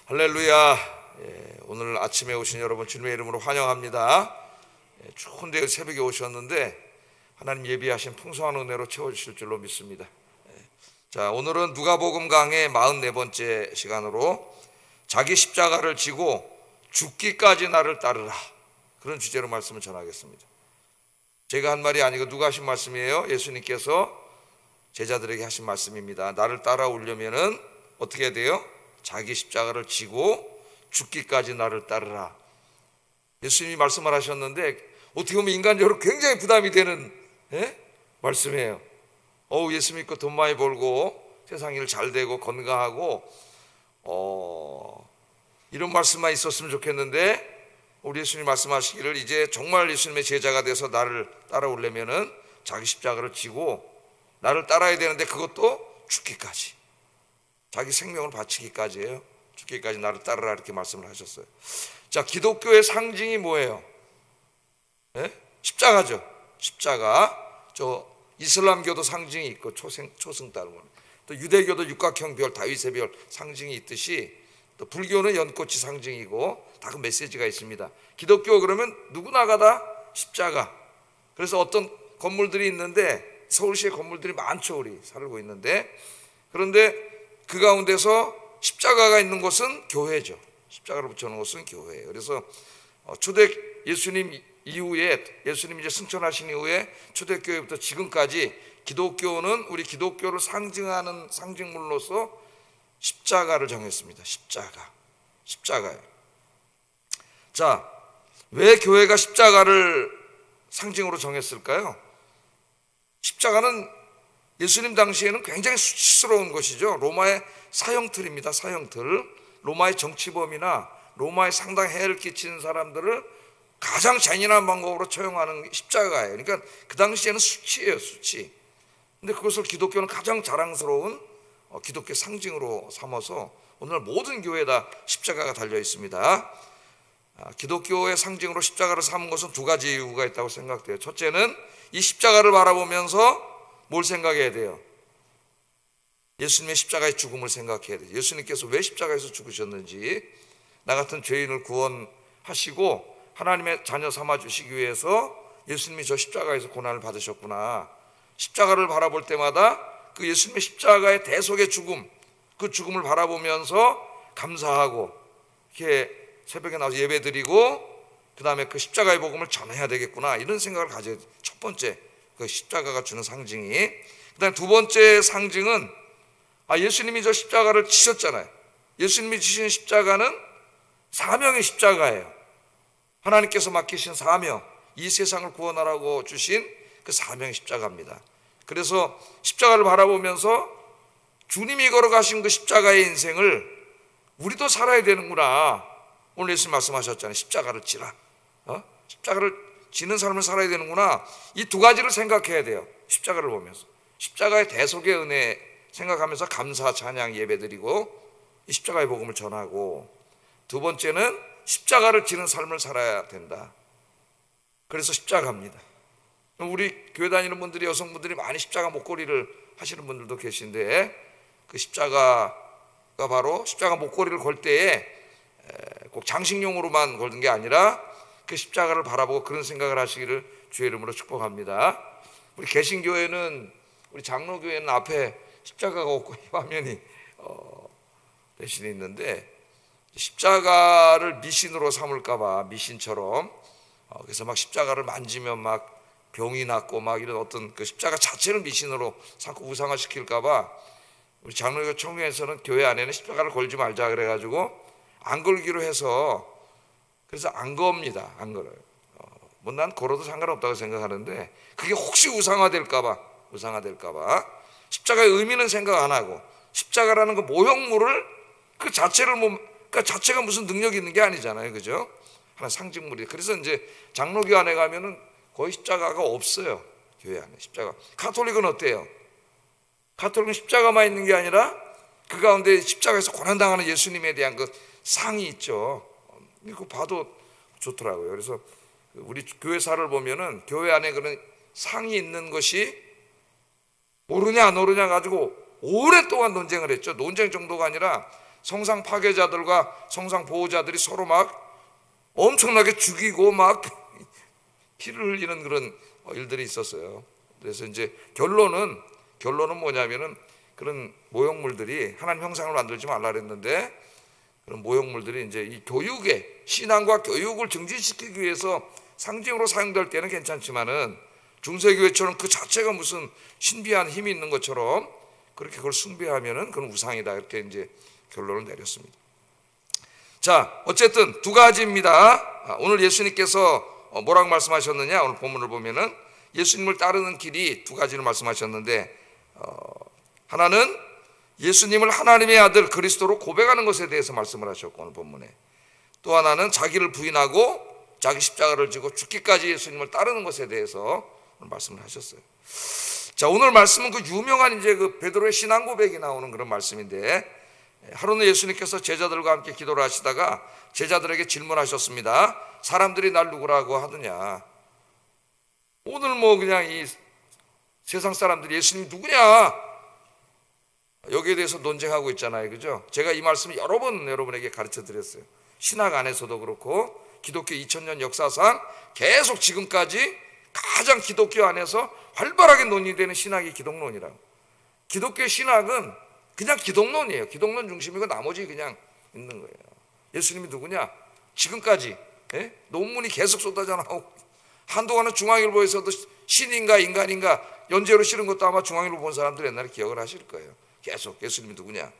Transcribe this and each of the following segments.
할렐루야. 오늘 아침에 오신 여러분 주님의 이름으로 환영합니다. 추운데 새벽에 오셨는데 하나님 예비하신 풍성한 은혜로 채워주실 줄로 믿습니다. 자, 오늘은 누가복음 강의 44번째 시간으로 자기 십자가를 지고 죽기까지 나를 따르라, 그런 주제로 말씀을 전하겠습니다. 제가 한 말이 아니고 누가 하신 말씀이에요? 예수님께서 제자들에게 하신 말씀입니다. 나를 따라오려면은 어떻게 해야 돼요? 자기 십자가를 지고 죽기까지 나를 따르라. 예수님이 말씀을 하셨는데 어떻게 보면 인간적으로 굉장히 부담이 되는 말씀이에요. 예수 믿고 돈 많이 벌고 세상 일 잘 되고 건강하고 이런 말씀만 있었으면 좋겠는데, 우리 예수님 말씀하시기를 이제 정말 예수님의 제자가 돼서 나를 따라오려면은 자기 십자가를 지고 나를 따라야 되는데 그것도 죽기까지, 자기 생명을 바치기까지예요. 죽기까지 나를 따르라, 이렇게 말씀을 하셨어요. 자, 기독교의 상징이 뭐예요? 십자가죠. 십자가. 저 이슬람교도 상징이 있고 초승달, 또 유대교도 육각형 별, 다윗의 별 상징이 있듯이 또 불교는 연꽃이 상징이고 다 그 메시지가 있습니다. 기독교 그러면 누구나가 다 십자가. 그래서 어떤 건물들이 있는데, 서울시에 건물들이 많죠. 우리 살고 있는데, 그런데 그 가운데서 십자가가 있는 곳은 교회죠. 십자가를 붙여놓은 곳은 교회예요. 그래서 초대 예수님 이후에, 예수님 이제 승천하신 이후에 초대교회부터 지금까지 기독교는 우리 기독교를 상징하는 상징물로서 십자가를 정했습니다. 십자가예요. 자, 왜 교회가 십자가를 상징으로 정했을까요? 십자가는 예수님 당시에는 굉장히 수치스러운 것이죠. 로마의 사형틀입니다. 사형틀. 로마의 정치범이나 로마에 상당히 해를 끼치는 사람들을 가장 잔인한 방법으로 처형하는 십자가예요. 그러니까 그 당시에는 수치예요, 수치. 근데 그것을 기독교는 가장 자랑스러운 기독교 상징으로 삼아서 오늘 모든 교회에 다 십자가가 달려 있습니다. 기독교의 상징으로 십자가를 삼은 것은 두 가지 이유가 있다고 생각돼요. 첫째는 이 십자가를 바라보면서 뭘 생각해야 돼요? 예수님의 십자가의 죽음을 생각해야 돼요. 예수님께서 왜 십자가에서 죽으셨는지, 나 같은 죄인을 구원하시고 하나님의 자녀 삼아주시기 위해서 예수님이 저 십자가에서 고난을 받으셨구나. 십자가를 바라볼 때마다 그 예수님의 십자가의 대속의 죽음, 그 죽음을 바라보면서 감사하고 이렇게 새벽에 나와서 예배드리고 그 다음에 그 십자가의 복음을 전해야 되겠구나, 이런 생각을 가져야 돼요. 첫 번째, 그 십자가가 주는 상징이. 그 다음에 두 번째 상징은 예수님이 저 십자가를 지셨잖아요. 예수님이 지신 십자가는 사명의 십자가예요. 하나님께서 맡기신 사명, 이 세상을 구원하라고 주신 그 사명의 십자가입니다. 그래서 십자가를 바라보면서 주님이 걸어가신 그 십자가의 인생을 우리도 살아야 되는구나. 오늘 예수님 말씀하셨잖아요. 십자가를 지라. 십자가를 지는 삶을 살아야 되는구나. 이 두 가지를 생각해야 돼요. 십자가를 보면서 십자가의 대속의 은혜 생각하면서 감사, 찬양, 예배드리고 이 십자가의 복음을 전하고, 두 번째는 십자가를 지는 삶을 살아야 된다. 그래서 십자가입니다. 우리 교회 다니는 분들이, 여성분들이 많이 십자가 목걸이를 하시는 분들도 계신데, 그 십자가가 바로 십자가 목걸이를 걸 때에 꼭 장식용으로만 걸는 게 아니라 그 십자가를 바라보고 그런 생각을 하시기를 주의 이름으로 축복합니다. 우리 개신교회는, 우리 장로교회는 앞에 십자가가 없고 이 화면이 대신에 있는데, 십자가를 미신으로 삼을까봐, 미신처럼 그래서 막 십자가를 만지면 막 병이 낫고 막 이런 어떤 그 십자가 자체를 미신으로 삼고 우상화시킬까봐 우리 장로교 총회에서는 교회 안에는 십자가를 걸지 말자 그래가지고 안 걸기로 해서, 그래서 안 겁니다. 안 걸어요. 난 걸어도 상관없다고 생각하는데, 그게 혹시 우상화될까봐 십자가의 의미는 생각 안 하고, 십자가라는 그 모형물을 그 자체를 그러니까 자체가 무슨 능력이 있는 게 아니잖아요, 그죠? 하나 상징물이. 그래서 이제 장로교 안에 가면은 거의 십자가가 없어요. 교회 안에 십자가. 가톨릭은 어때요? 가톨릭은 십자가만 있는 게 아니라 그 가운데 십자가에서 고난당하는 예수님에 대한 그 상이 있죠. 이거 봐도 좋더라고요. 그래서 우리 교회사를 보면은 교회 안에 그런 상이 있는 것이 모르냐 안 모르냐 가지고 오랫동안 논쟁을 했죠. 논쟁 정도가 아니라 성상 파괴자들과 성상 보호자들이 서로 막 엄청나게 죽이고 막 피를 흘리는 그런 일들이 있었어요. 그래서 이제 결론은 뭐냐면은 그런 모형물들이 하나님 형상을 만들지 말라 그랬는데 그런 모형물들이 이제 이 교육의 신앙과 교육을 증진시키기 위해서 상징으로 사용될 때는 괜찮지만은 중세교회처럼 그 자체가 무슨 신비한 힘이 있는 것처럼 그렇게 그걸 숭배하면은 그건 우상이다 이렇게 이제 결론을 내렸습니다. 자, 어쨌든 두 가지입니다. 오늘 예수님께서 뭐라고 말씀하셨느냐? 오늘 본문을 보면은 예수님을 따르는 길이 두 가지를 말씀하셨는데 하나는 예수님을 하나님의 아들 그리스도로 고백하는 것에 대해서 말씀을 하셨고 오늘 본문에 또 하나는 자기를 부인하고 자기 십자가를 지고 죽기까지 예수님을 따르는 것에 대해서 오늘 말씀을 하셨어요. 자, 오늘 말씀은 그 유명한 이제 그 베드로의 신앙 고백이 나오는 그런 말씀인데 하루는 예수님께서 제자들과 함께 기도를 하시다가 제자들에게 질문하셨습니다. 사람들이 날 누구라고 하느냐? 오늘 뭐 그냥 이 세상 사람들이 예수님이 누구냐? 여기에 대해서 논쟁하고 있잖아요. 그죠? 제가 이 말씀을 여러 번 여러분에게 가르쳐 드렸어요. 신학 안에서도 그렇고 기독교 2000년 역사상 계속 지금까지 가장 기독교 안에서 활발하게 논의되는 신학이 기독론이라고. 기독교 신학은 그냥 기독론이에요. 기독론 중심이고 나머지 그냥 있는 거예요. 예수님이 누구냐? 지금까지 논문이 계속 쏟아져 나오고 한동안은 중앙일보에서도 신인가 인간인가 연재로 실은 것도 아마 중앙일보 본 사람들 옛날에 기억을 하실 거예요. 계속 예수님이 누구냐?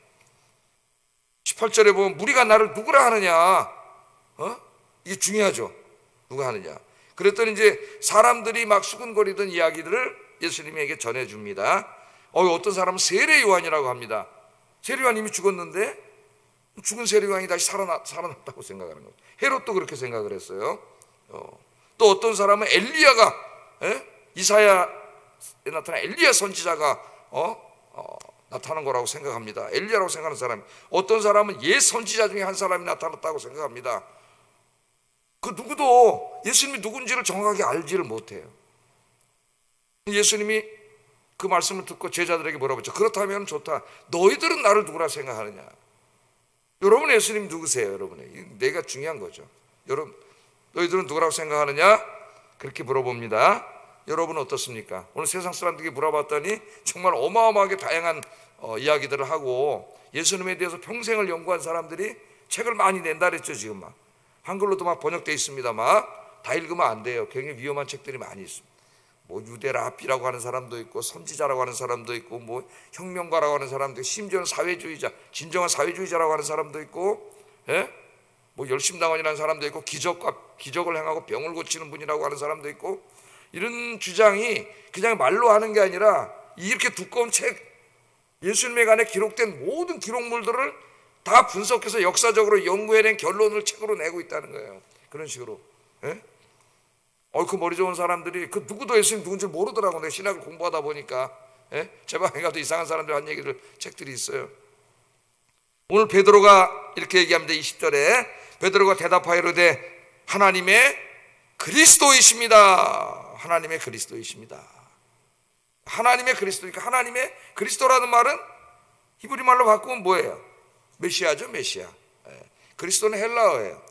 18절에 보면 무리가 나를 누구라 하느냐? 이게 중요하죠. 누가 하느냐? 그랬더니 이제 사람들이 막 수군거리던 이야기들을 예수님에게 전해줍니다. 어떤 사람은 세례 요한이라고 합니다. 세례 요한 이미 죽었는데 죽은 세례 요한이 다시 살아났다고 생각하는 거예요. 헤롯도 그렇게 생각을 했어요. 또 어떤 사람은 엘리야가 이사야에 나타난 엘리야 선지자가 나타난 거라고 생각합니다. 엘리야라고 생각하는 사람. 어떤 사람은 옛 선지자 중에 한 사람이 나타났다고 생각합니다. 그 누구도 예수님이 누군지를 정확하게 알지를 못해요. 예수님이 그 말씀을 듣고 제자들에게 물어봤죠. 그렇다면 좋다. 너희들은 나를 누구라 생각하느냐? 여러분 예수님 누구세요? 여러분의 내가 중요한 거죠. 여러분 너희들은 누구라고 생각하느냐? 그렇게 물어봅니다. 여러분은 어떻습니까? 오늘 세상 사람들에게 물어봤더니 정말 어마어마하게 다양한 이야기들을 하고 예수님에 대해서 평생을 연구한 사람들이 책을 많이 낸다 그랬죠. 지금 막 한글로도 막 번역되어 있습니다. 막 다 읽으면 안 돼요. 굉장히 위험한 책들이 많이 있습니다. 뭐 유대라비라고 하는 사람도 있고 선지자라고 하는 사람도 있고 뭐 혁명가라고 하는 사람도 있고 심지어는 사회주의자, 진정한 사회주의자라고 하는 사람도 있고 뭐 열심당원이라는 사람도 있고 기적을 행하고 병을 고치는 분이라고 하는 사람도 있고 이런 주장이 그냥 말로 하는 게 아니라 이렇게 두꺼운 책 예수님에 관해 기록된 모든 기록물들을 다 분석해서 역사적으로 연구해낸 결론을 책으로 내고 있다는 거예요. 그런 식으로. 그 머리 좋은 사람들이 그 누구도 예수님 누군지 모르더라고. 내가 신학을 공부하다 보니까 제 방에 가도 이상한 사람들 한 얘기를 책들이 있어요. 오늘 베드로가 이렇게 얘기합니다. 20절에 베드로가 대답하여 이르되 하나님의 그리스도이십니다. 하나님의 그리스도이십니다. 하나님의 그리스도니까 하나님의 그리스도라는 말은 히브리 말로 바꾸면 뭐예요? 메시아죠. 메시아. 그리스도는 헬라어예요.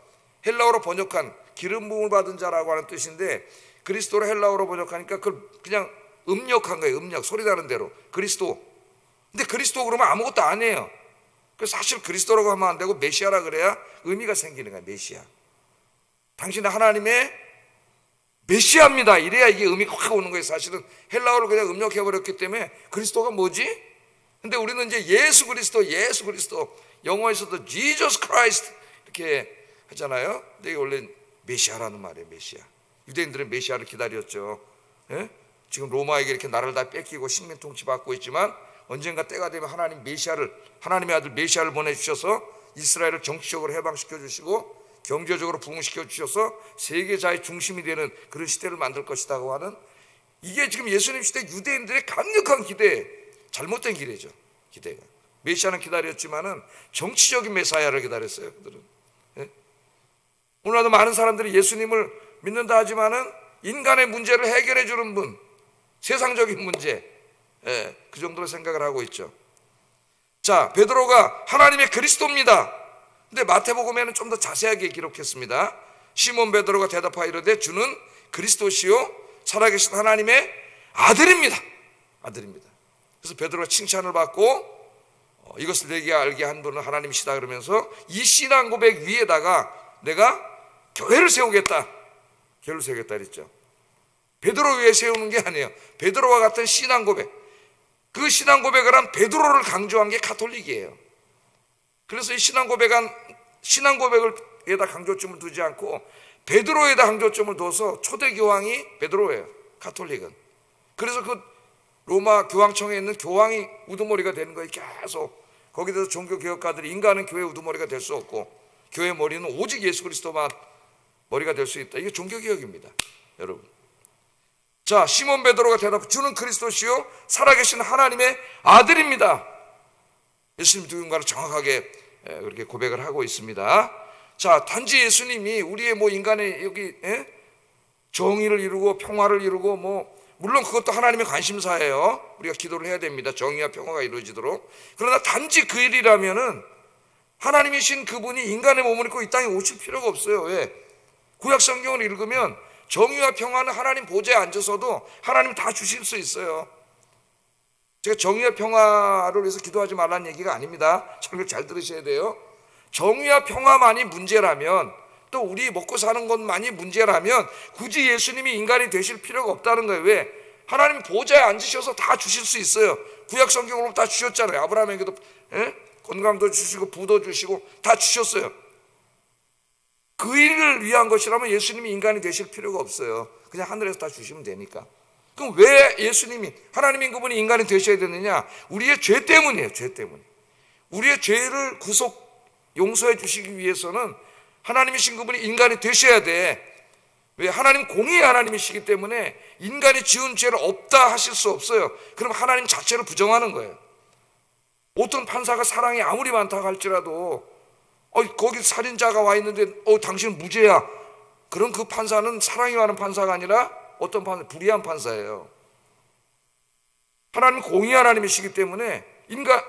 헬라어로 번역한 기름 부음을 받은 자라고 하는 뜻인데 그리스도로 헬라어로 번역하니까 그걸 그냥 음력한 거예요. 음력 소리 나는 대로 그리스도. 근데 그리스도 그러면 아무것도 아니에요. 그래서 사실 그리스도라고 하면 안 되고 메시아라 그래야 의미가 생기는 거예요. 메시아. 당신은 하나님의 메시아입니다. 이래야 이게 의미가 확 오는 거예요. 사실은 헬라어를 그냥 음력해버렸기 때문에 그리스도가 뭐지? 근데 우리는 이제 예수 그리스도 영어에서도 Jesus Christ 이렇게 하잖아요. 근데 이게 원래 메시아라는 말이에요. 메시아. 유대인들은 메시아를 기다렸죠. 지금 로마에게 이렇게 나라를 다 뺏기고 식민 통치 받고 있지만 언젠가 때가 되면 하나님의 아들 메시아를 보내주셔서 이스라엘을 정치적으로 해방시켜 주시고 경제적으로 부흥시켜 주셔서 세계사의 중심이 되는 그런 시대를 만들 것이라고 하는 이게 지금 예수님 시대 유대인들의 강력한 기대, 잘못된 기대죠. 기대가. 메시아는 기다렸지만은 정치적인 메사야를 기다렸어요. 그들은. 오늘도 많은 사람들이 예수님을 믿는다 하지만은 인간의 문제를 해결해 주는 분, 세상적인 문제, 그 정도로 생각을 하고 있죠. 자, 베드로가 하나님의 그리스도입니다. 근데 마태복음에는 좀 더 자세하게 기록했습니다. 시몬 베드로가 대답하여 이르되 주는 그리스도시요 살아계신 하나님의 아들입니다. 아들입니다. 그래서 베드로가 칭찬을 받고 이것을 내게 알게 한 분은 하나님이시다 그러면서 이 신앙 고백 위에다가 내가 교회를 세우겠다. 교회를 세우겠다 그랬죠. 베드로 위에 세우는 게 아니에요. 베드로와 같은 신앙 고백. 그 신앙 고백을 한 베드로를 강조한 게 가톨릭이에요. 그래서 이 신앙 고백을 에다 강조점을 두지 않고 베드로에다 강조점을 둬서 초대 교황이 베드로예요. 가톨릭은. 그래서 그 로마 교황청에 있는 교황이 우두머리가 되는 거예요. 계속 거기서 종교 개혁가들이 인간은 교회 우두머리가 될 수 없고 교회 머리는 오직 예수 그리스도만 머리가 될 수 있다. 이게 종교 개혁입니다, 여러분. 자, 시몬 베드로가 대답, 주는 그리스도시요 살아계신 하나님의 아들입니다. 예수님 누군가를 정확하게 그렇게 고백을 하고 있습니다. 자, 단지 예수님이 우리의 인간의 여기 정의를 이루고 평화를 이루고 물론 그것도 하나님의 관심사예요. 우리가 기도를 해야 됩니다. 정의와 평화가 이루어지도록. 그러나 단지 그 일이라면은 하나님이신 그분이 인간의 몸을 입고 이 땅에 오실 필요가 없어요. 왜? 구약 성경을 읽으면 정의와 평화는 하나님 보좌에 앉아서도 하나님 다 주실 수 있어요. 제가 정의와 평화를 위해서 기도하지 말라는 얘기가 아닙니다. 설교 잘 들으셔야 돼요. 정의와 평화만이 문제라면, 또 우리 먹고 사는 것만이 문제라면 굳이 예수님이 인간이 되실 필요가 없다는 거예요. 왜? 하나님 보좌에 앉으셔서 다 주실 수 있어요. 구약 성경으로 다 주셨잖아요. 아브라함에게도 건강도 주시고 부도 주시고 다 주셨어요. 그 일을 위한 것이라면 예수님이 인간이 되실 필요가 없어요. 그냥 하늘에서 다 주시면 되니까. 그럼 왜 예수님이 하나님인 그분이 인간이 되셔야 되느냐? 우리의 죄 때문이에요. 죄 때문에. 우리의 죄를 구속 용서해 주시기 위해서는 하나님이신 그분이 인간이 되셔야 돼. 왜? 하나님 공의의 하나님이시기 때문에 인간이 지은 죄를 없다 하실 수 없어요. 그럼 하나님 자체를 부정하는 거예요. 어떤 판사가 사랑이 아무리 많다고 할지라도 거기 살인자가 와 있는데 당신은 무죄야. 그럼 그 판사는 사랑이 많은 판사가 아니라 어떤 판사? 불의한 판사예요. 하나님 공의의 하나님이시기 때문에 인간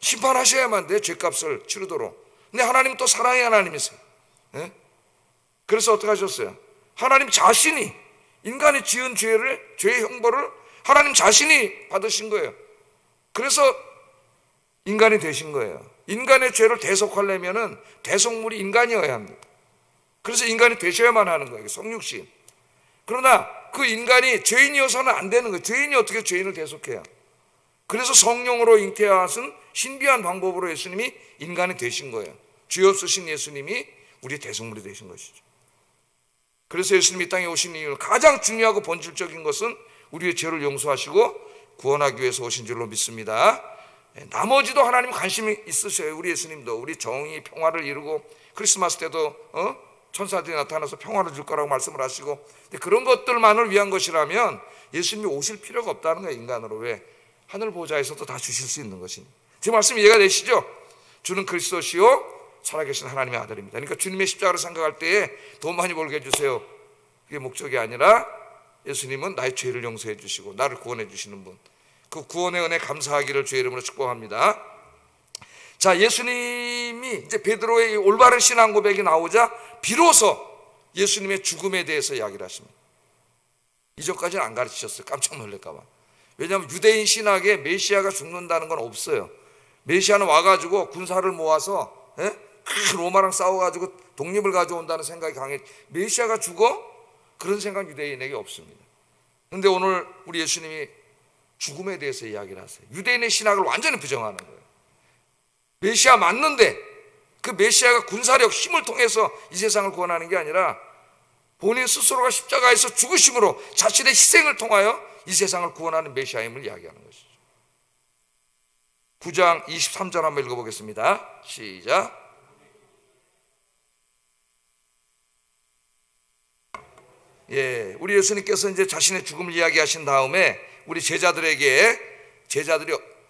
심판하셔야만 돼. 죄값을 치르도록. 근데 하나님은 또 사랑의 하나님이세요. 네? 그래서 어떻게 하셨어요? 하나님 자신이 인간이 지은 죄의 형벌을 하나님 자신이 받으신 거예요. 그래서 인간이 되신 거예요. 인간의 죄를 대속하려면은 대속물이 인간이어야 합니다. 그래서 인간이 되셔야만 하는 거예요. 성육신. 그러나 그 인간이 죄인이어서는 안 되는 거예요. 죄인이 어떻게 죄인을 대속해요? 그래서 성령으로 잉태하신 신비한 방법으로 예수님이 인간이 되신 거예요. 죄 없으신 예수님이 우리의 대속물이 되신 것이죠. 그래서 예수님이 이 땅에 오신 이유, 가장 중요하고 본질적인 것은 우리의 죄를 용서하시고 구원하기 위해서 오신 줄로 믿습니다. 나머지도 하나님 관심이 있으셔요. 우리 예수님도 우리 정의 평화를 이루고 크리스마스 때도 천사들이 나타나서 평화를 줄 거라고 말씀을 하시고, 근데 그런 것들만을 위한 것이라면 예수님이 오실 필요가 없다는 거예요. 인간으로. 왜? 하늘 보좌에서도 다 주실 수 있는 것이니. 제 말씀 이해가 되시죠? 주는 그리스도시요 살아계신 하나님의 아들입니다. 그러니까 주님의 십자가를 생각할 때에 돈 많이 벌게 해주세요, 그게 목적이 아니라 예수님은 나의 죄를 용서해 주시고 나를 구원해 주시는 분, 그 구원의 은혜 감사하기를 주의 이름으로 축복합니다. 자, 예수님이 이제 베드로의 올바른 신앙 고백이 나오자 비로소 예수님의 죽음에 대해서 이야기를 하십니다. 이전까지는 안 가르치셨어요. 깜짝 놀랄까 봐. 왜냐하면 유대인 신학에 메시아가 죽는다는 건 없어요. 메시아는 와가지고 군사를 모아서 로마랑 싸워가지고 독립을 가져온다는 생각이 강해. 메시아가 죽어? 그런 생각 유대인에게 없습니다. 그런데 오늘 우리 예수님이 죽음에 대해서 이야기를 하세요. 유대인의 신학을 완전히 부정하는 거예요. 메시아 맞는데 그 메시아가 군사력, 힘을 통해서 이 세상을 구원하는 게 아니라 본인 스스로가 십자가에서 죽으심으로 자신의 희생을 통하여 이 세상을 구원하는 메시아임을 이야기하는 것이죠. 9장 23절 한번 읽어보겠습니다. 시작. 우리 예수님께서 이제 자신의 죽음을 이야기하신 다음에 우리 제자들이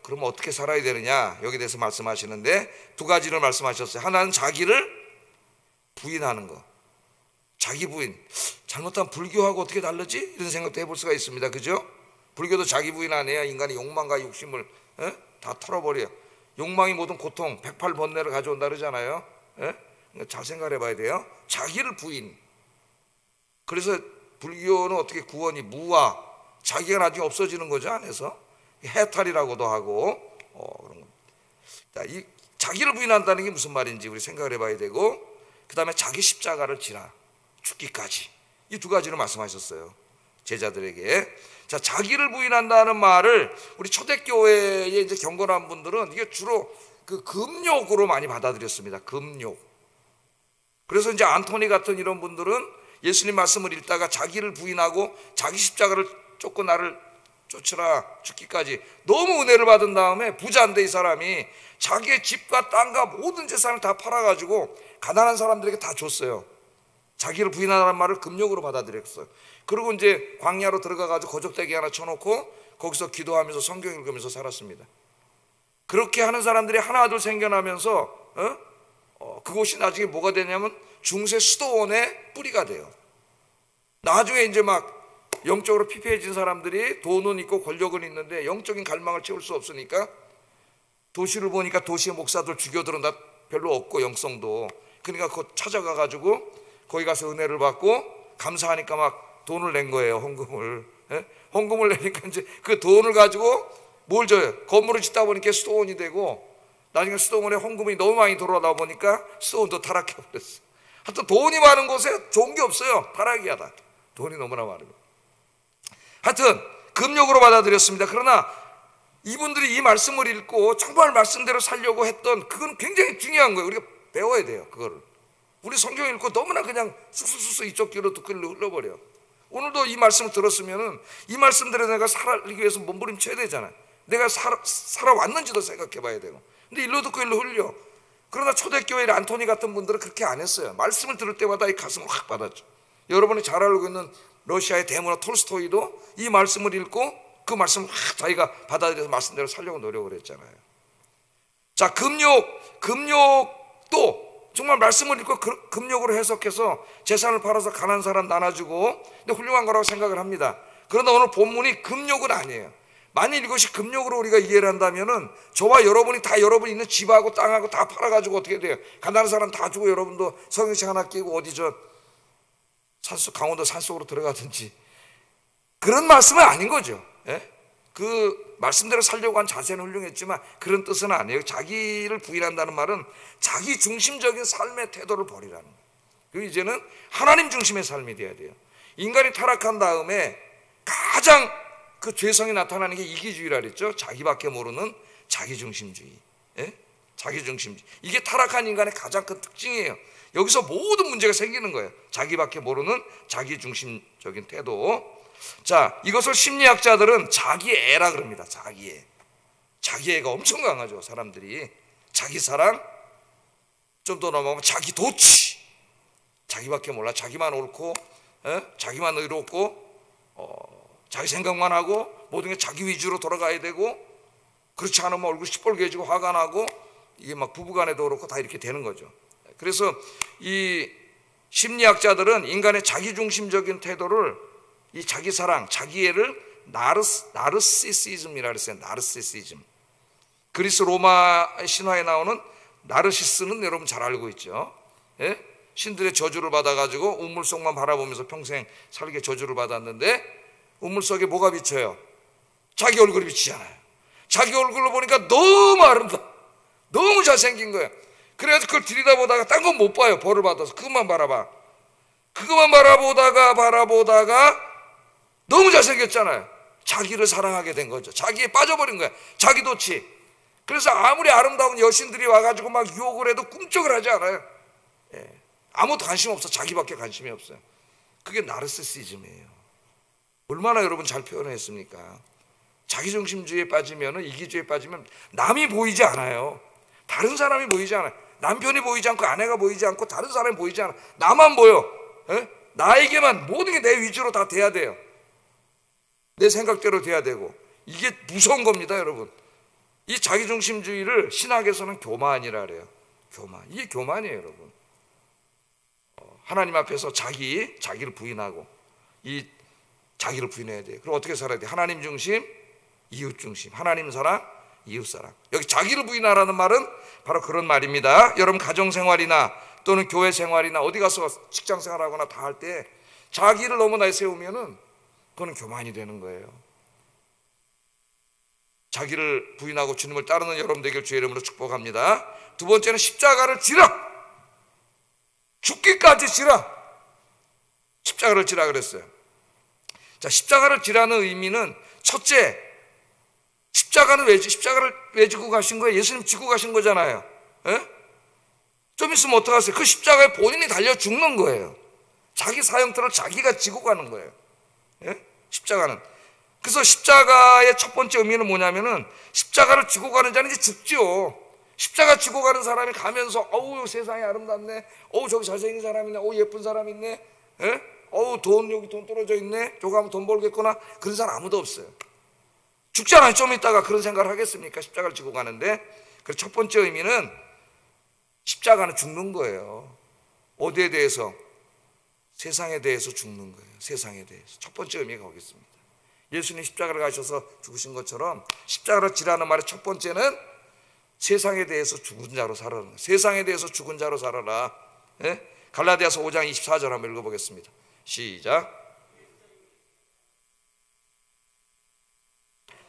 그러면 어떻게 살아야 되느냐, 여기 대해서 말씀하시는데 두 가지를 말씀하셨어요. 하나는 자기를 부인하는 거. 자기 부인. 잘못하면 불교하고 어떻게 다르지? 이런 생각도 해볼 수가 있습니다. 그죠? 불교도 자기 부인 안 해야 인간의 욕망과 욕심을 다 털어버려요. 욕망이 모든 고통 108번뇌를 가져온다 그러잖아요. 예? 잘 생각해 봐야 돼요. 자기를 부인. 그래서 불교는 어떻게 구원이 무와 자기가 나중에 없어지는 거죠, 안에서. 해탈이라고도 하고 그런 겁니다. 자, 이 자기를 부인한다는 게 무슨 말인지 우리 생각을 해봐야 되고, 그 다음에 자기 십자가를 지라 죽기까지, 이 두 가지를 말씀하셨어요, 제자들에게. 자, 자기를 부인한다는 말을 우리 초대교회에 이제 경건한 분들은 이게 주로 그 금욕으로 많이 받아들였습니다. 금욕. 그래서 이제 안토니 같은 이런 분들은 예수님 말씀을 읽다가 자기를 부인하고 자기 십자가를 쫓고 나를 쫓으라 죽기까지, 너무 은혜를 받은 다음에 부자인데 이 사람이 자기의 집과 땅과 모든 재산을 다 팔아가지고 가난한 사람들에게 다 줬어요. 자기를 부인하라는 말을 금욕으로 받아들였어요. 그리고 이제 광야로 들어가가지고 거적대기 하나 쳐놓고 거기서 기도하면서 성경 읽으면서 살았습니다. 그렇게 하는 사람들이 하나둘 생겨나면서 그곳이 나중에 뭐가 되냐면 중세 수도원의 뿌리가 돼요. 나중에 이제 막 영적으로 피폐해진 사람들이 돈은 있고 권력은 있는데 영적인 갈망을 채울 수 없으니까 도시를 보니까 도시의 목사들 주교들은 다 별로 없고 영성도, 그러니까 그거 찾아가가지고 거기 가서 은혜를 받고 감사하니까 막 돈을 낸 거예요, 헌금을. 헌금을 내니까 이제 그 돈을 가지고 뭘 줘요? 건물을 짓다 보니까 수도원이 되고, 나중에 수도원에 헌금이 너무 많이 들어오다 보니까 수도원도 타락해 버렸어. 하여튼 돈이 많은 곳에 좋은 게 없어요. 타락이야다. 돈이 너무나 많으면. 하여튼 금욕으로 받아들였습니다. 그러나 이분들이 이 말씀을 읽고 정말 말씀대로 살려고 했던, 그건 굉장히 중요한 거예요. 우리가 배워야 돼요, 그거를. 우리 성경 읽고 너무나 그냥 쑥쑥쑥 이쪽 귀로 또 글로 흘러버려. 오늘도 이 말씀을 들었으면은 이 말씀대로 내가 살기 위해서 몸부림쳐야 되잖아요. 내가 살아왔는지도 생각해 봐야 되고. 근데 일로 듣고 일로 흘려. 그러나 초대교회 안토니 같은 분들은 그렇게 안 했어요. 말씀을 들을 때마다 이 가슴을 확 받았죠. 여러분이 잘 알고 있는 러시아의 대문화 톨스토이도 이 말씀을 읽고 그 말씀을 확 자기가 받아들여서 말씀대로 살려고 노력을 했잖아요. 자, 금욕도 정말 말씀을 읽고 금욕으로 해석해서 재산을 팔아서 가난한 사람 나눠주고, 근데 훌륭한 거라고 생각을 합니다. 그런데 오늘 본문이 금욕은 아니에요. 만일 이것이 금욕으로 우리가 이해를 한다면은 저와 여러분이 다 여러분 있는 집하고 땅하고 다 팔아가지고 어떻게 돼요? 가난한 사람 다 주고 여러분도 성경책 하나 끼고 어디 저 산속, 강원도 산속으로 들어가든지, 그런 말씀은 아닌 거죠. 예? 그 말씀대로 살려고 한 자세는 훌륭했지만 그런 뜻은 아니에요. 자기를 부인한다는 말은 자기 중심적인 삶의 태도를 버리라는 거예요. 그리고 이제는 하나님 중심의 삶이 돼야 돼요. 인간이 타락한 다음에 가장 그 죄성이 나타나는 게 이기주의라 그랬죠. 자기밖에 모르는 자기중심주의. 예? 자기중심주의. 이게 타락한 인간의 가장 큰 특징이에요. 여기서 모든 문제가 생기는 거예요. 자기밖에 모르는 자기중심적인 태도. 자, 이것을 심리학자들은 자기애라 그럽니다. 자기애. 자기애가 엄청 강하죠, 사람들이. 자기사랑, 좀 더 넘어가면 자기도취. 자기밖에 몰라. 자기만 옳고, 자기만 의롭고, 자기 생각만 하고, 모든 게 자기 위주로 돌아가야 되고, 그렇지 않으면 얼굴 시뻘개지고 화가 나고, 이게 막 부부간에도 그렇고 다 이렇게 되는 거죠. 그래서 이 심리학자들은 인간의 자기중심적인 태도를, 이 자기사랑, 자기애를 나르시시즘이라 그랬어요. 나르시시즘. 그리스 로마 신화에 나오는 나르시스는 여러분 잘 알고 있죠. 예? 신들의 저주를 받아가지고 우물 속만 바라보면서 평생 살게 저주를 받았는데, 우물 속에 뭐가 비쳐요? 자기 얼굴이 비치잖아요. 자기 얼굴을 보니까 너무 아름다워, 너무 잘생긴 거예요. 그래서 그걸 들여다보다가 딴 건 못 봐요. 벌을 받아서 그것만 바라봐. 그것만 바라보다가 너무 잘생겼잖아요. 자기를 사랑하게 된 거죠. 자기에 빠져버린 거야. 자기도취. 그래서 아무리 아름다운 여신들이 와가지고 막 유혹을 해도 꿈쩍을 하지 않아요. 예. 아무도 관심 없어. 자기밖에 관심이 없어요. 그게 나르시시즘이에요. 얼마나 여러분 잘 표현했습니까? 자기중심주의에 빠지면, 이기주의에 빠지면 남이 보이지 않아요. 다른 사람이 보이지 않아요. 남편이 보이지 않고 아내가 보이지 않고 다른 사람이 보이지 않아. 나만 보여. 예? 나에게만 모든 게 내 위주로 다 돼야 돼요. 내 생각대로 돼야 되고. 이게 무서운 겁니다, 여러분. 이 자기중심주의를 신학에서는 교만이라 그래요. 교만. 이게 교만이에요, 여러분. 하나님 앞에서 자기를 부인하고, 이 자기를 부인해야 돼요. 그럼 어떻게 살아야 돼요? 하나님 중심, 이웃 중심. 하나님 사랑, 이웃사랑. 여기 자기를 부인하라는 말은 바로 그런 말입니다. 여러분 가정생활이나 또는 교회 생활이나 어디 가서 직장생활하거나 다 할 때 자기를 너무 내세우면은 그거는 교만이 되는 거예요. 자기를 부인하고 주님을 따르는 여러분 되길 주의 이름으로 축복합니다. 두 번째는 십자가를 지라. 죽기까지 지라. 십자가를 지라 그랬어요. 자, 십자가를 지라는 의미는 첫째, 십자가를 왜 지고 가신 거예요? 예수님 지고 가신 거잖아요. 에? 좀 있으면 어떡하세요? 그 십자가에 본인이 달려 죽는 거예요. 자기 사형틀을 자기가 지고 가는 거예요. 에? 십자가는. 그래서 십자가의 첫 번째 의미는 뭐냐면은 십자가를 지고 가는 자는 이제 죽지요. 십자가 지고 가는 사람이 가면서 어우 세상이 아름답네, 어우 저기 잘생긴 사람 있네, 어우 예쁜 사람 있네, 에? 어우 여기 돈 떨어져 있네, 저거 하면 돈 벌겠구나. 그런 사람 아무도 없어요. 죽잖아요. 좀 있다가 그런 생각을 하겠습니까? 십자가를 지고 가는데. 그래서 첫 번째 의미는 십자가는 죽는 거예요. 어디에 대해서? 세상에 대해서 죽는 거예요. 세상에 대해서. 첫 번째 의미가 거기 있습니다. 예수님 십자가를 가셔서 죽으신 것처럼 십자가를 지라는 말의 첫 번째는 세상에 대해서 죽은 자로 살아라. 세상에 대해서 죽은 자로 살아라. 예? 갈라디아서 5장 24절 한번 읽어보겠습니다. 시작.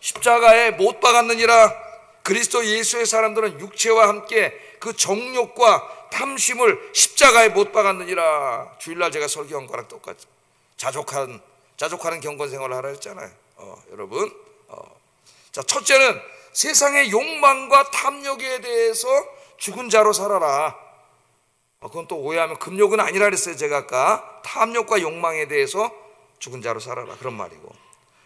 십자가에 못 박았느니라. 그리스도 예수의 사람들은 육체와 함께 그 정욕과 탐심을 십자가에 못 박았느니라. 주일날 제가 설교한 거랑 똑같죠. 자족하는 경건 생활을 하라 했잖아요. 여러분. 자, 첫째는 세상의 욕망과 탐욕에 대해서 죽은 자로 살아라. 그건 또 오해하면 금욕은 아니라 그랬어요. 제가 아까 탐욕과 욕망에 대해서 죽은 자로 살아라 그런 말이고,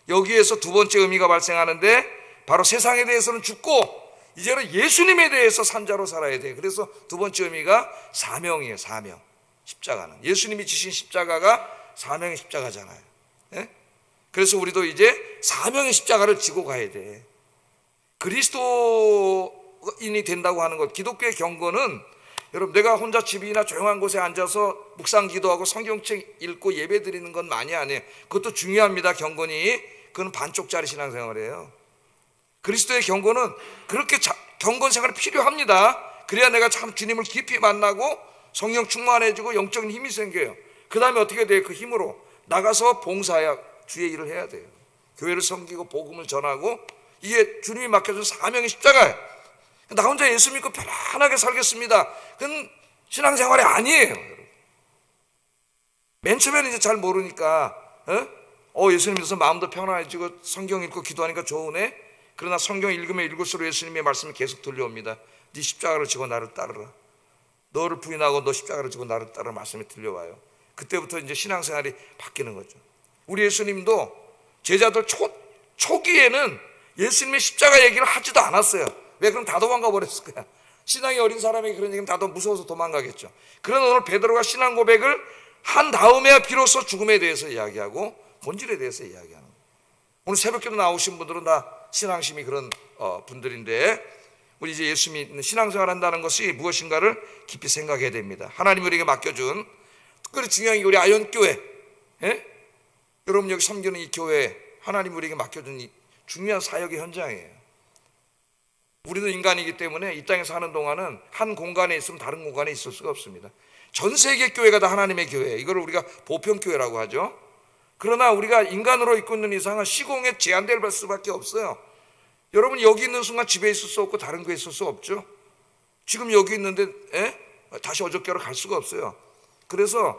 여기에서 두 번째 의미가 발생하는데 바로 세상에 대해서는 죽고 이제는 예수님에 대해서 산 자로 살아야 돼. 그래서 두 번째 의미가 사명이에요. 사명. 십자가는 예수님이 지신 십자가가 사명의 십자가잖아요. 예? 그래서 우리도 이제 사명의 십자가를 지고 가야 돼. 그리스도인이 된다고 하는 것, 기독교의 경건은 여러분 내가 혼자 집이나 조용한 곳에 앉아서 묵상 기도하고 성경책 읽고 예배 드리는 건 많이 아니에요. 그것도 중요합니다. 경건이. 그건 반쪽짜리 신앙생활이에요. 그리스도의 경건은 그렇게 경건 생활이 필요합니다. 그래야 내가 참 주님을 깊이 만나고 성령 충만해지고 영적인 힘이 생겨요. 그 다음에 어떻게 돼요? 그 힘으로 나가서 봉사야 주의 일을 해야 돼요. 교회를 섬기고 복음을 전하고, 이게 주님이 맡겨준 사명의 십자가예요. 나 혼자 예수 믿고 편안하게 살겠습니다. 그건 신앙생활이 아니에요. 맨 처음에는 이제 잘 모르니까 예수님 믿어서 마음도 편안해지고 성경 읽고 기도하니까 좋으네. 그러나 성경 읽으면 읽을수록 예수님의 말씀이 계속 들려옵니다. 네 십자가를 지고 나를 따르라. 너를 부인하고 너 십자가를 지고 나를 따르라 말씀이 들려와요. 그때부터 이제 신앙생활이 바뀌는 거죠. 우리 예수님도 제자들 초기에는 예수님의 십자가 얘기를 하지도 않았어요. 왜? 그럼 다 도망가 버렸을 거야. 신앙이 어린 사람에게 그런 얘기는 다 무서워서 도망가겠죠. 그러나 오늘 베드로가 신앙 고백을 한 다음에야 비로소 죽음에 대해서 이야기하고 본질에 대해서 이야기하는 거예요. 오늘 새벽기도 나오신 분들은 다 신앙심이 그런 분들인데, 우리 이제 예수 믿는 신앙생활 한다는 것이 무엇인가를 깊이 생각해야 됩니다. 하나님 우리에게 맡겨준 특별히 중요한 게 우리 아연교회, 여러분 여기 섬기는 이 교회, 하나님 우리에게 맡겨준 이 중요한 사역의 현장이에요. 우리도 인간이기 때문에 이 땅에 사는 동안은 한 공간에 있으면 다른 공간에 있을 수가 없습니다. 전 세계 교회가 다 하나님의 교회, 이걸 우리가 보편교회라고 하죠. 그러나 우리가 인간으로 있고 있는 이상은 시공에 제한될 수밖에 없어요. 여러분 여기 있는 순간 집에 있을 수 없고 다른 교회에 있을 수 없죠. 지금 여기 있는데 다시 어저께로 갈 수가 없어요. 그래서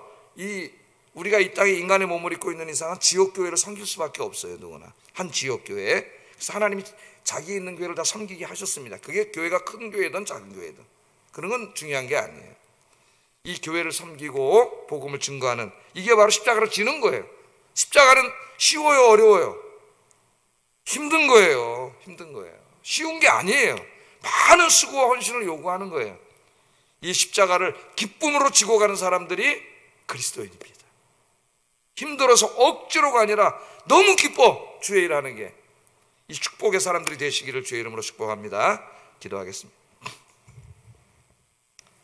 우리가 이 땅에 인간의 몸을 입고 있는 이상은 지역교회를 섬길 수밖에 없어요. 누구나 한 지역교회. 그래서 하나님이 자기 있는 교회를 다 섬기게 하셨습니다. 그게 교회가 큰 교회든 작은 교회든 그런 건 중요한 게 아니에요. 이 교회를 섬기고 복음을 증거하는, 이게 바로 십자가를 지는 거예요. 십자가는 쉬워요, 어려워요? 힘든 거예요. 힘든 거예요. 쉬운 게 아니에요. 많은 수고와 헌신을 요구하는 거예요. 이 십자가를 기쁨으로 지고 가는 사람들이 그리스도인입니다. 힘들어서 억지로가 아니라 너무 기뻐 주의 일하는 게 이 축복의 사람들이 되시기를 주의 이름으로 축복합니다. 기도하겠습니다.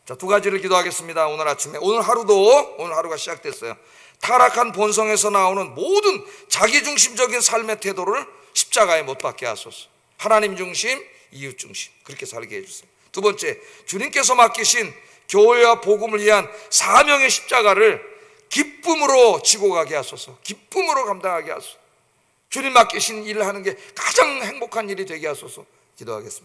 자, 두 가지를 기도하겠습니다. 오늘 아침에, 오늘 하루가 시작됐어요. 타락한 본성에서 나오는 모든 자기중심적인 삶의 태도를 십자가에 못 박게 하소서. 하나님 중심, 이웃 중심 그렇게 살게 해주세요. 두 번째, 주님께서 맡기신 교회와 복음을 위한 사명의 십자가를 기쁨으로 지고 가게 하소서. 기쁨으로 감당하게 하소서. 주님 맡기신 일을 하는 게 가장 행복한 일이 되게 하소서. 기도하겠습니다.